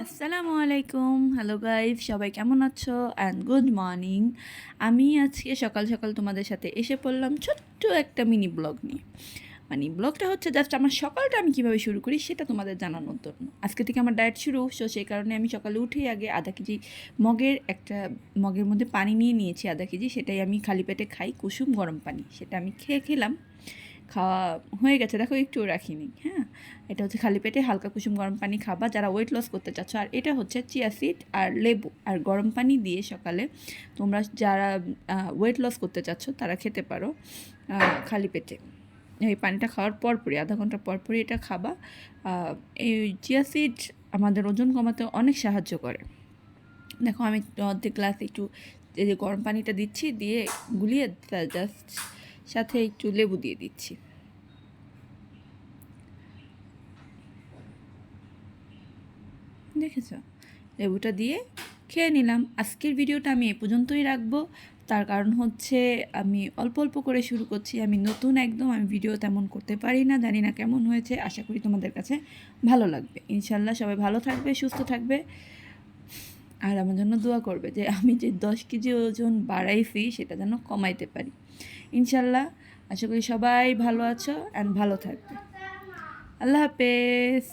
আসসালামু আলাইকুম, hello guys, সবাই কেমন আছো অ্যান্ড গুড মর্নিং। আমি আজকে সকাল সকাল তোমাদের সাথে এসে পড়লাম ছোট্ট একটা মিনি ব্লগ নিয়ে। মানে ব্লগটা হচ্ছে জাস্ট আমার সকালটা আমি কীভাবে শুরু করি সেটা তোমাদের জানানোর জন্য। আজকে থেকে আমার ডায়েট শুরু, সো সেই কারণে আমি সকালে উঠেই আগে আধা কেজি মগের মধ্যে পানি নিয়ে নিয়েছি আধা কেজি, সেটাই আমি খালি পেটে খাই, কুসুম গরম পানি। সেটা আমি খেলাম, খাওয়া হয়ে গেছে, দেখো একটুও রাখিনি। হ্যাঁ, এটা হচ্ছে খালি পেটে হালকা কুসুম গরম পানি খাবা যারা ওয়েট লস করতে চাচ্ছ। আর এটা হচ্ছে চিয়া সিড আর লেবু আর গরম পানি দিয়ে সকালে তোমরা যারা ওয়েট লস করতে চাচ্ছ তারা খেতে পারো খালি পেটে। এই পানিটা খাওয়ার পরপরই, আধা ঘন্টা পরপরই এটা খাবা। এই চিয়া সিড আমাদের ওজন কমাতে অনেক সাহায্য করে। দেখো আমি অর্ধেক গ্লাস একটু এই যে গরম পানিটা দিচ্ছি, দিয়ে গুলিয়ে জাস্ট সাথে একটু লেবু দিয়ে দিচ্ছি। দেখেছ, লেবুটা দিয়ে খেয়ে নিলাম। আজকের ভিডিওটা আমি এ পর্যন্তই রাখবো, তার কারণ হচ্ছে আমি অল্প অল্প করে শুরু করছি, আমি নতুন একদম, আমি ভিডিও তেমন করতে পারি না, জানি না কেমন হয়েছে। আশা করি তোমাদের কাছে ভালো লাগবে। ইনশাল্লাহ সবাই ভালো থাকবে, সুস্থ থাকবে, আর আমার জন্য দোয়া করবে যে আমি যে 10 কেজি ওজন বাড়াইছি সেটা যেন কমাইতে পারি ইনশাল্লাহ। আশা করি সবাই ভালো আছো অ্যান্ড ভালো থাকবে। আল্লাহ হাফেজ।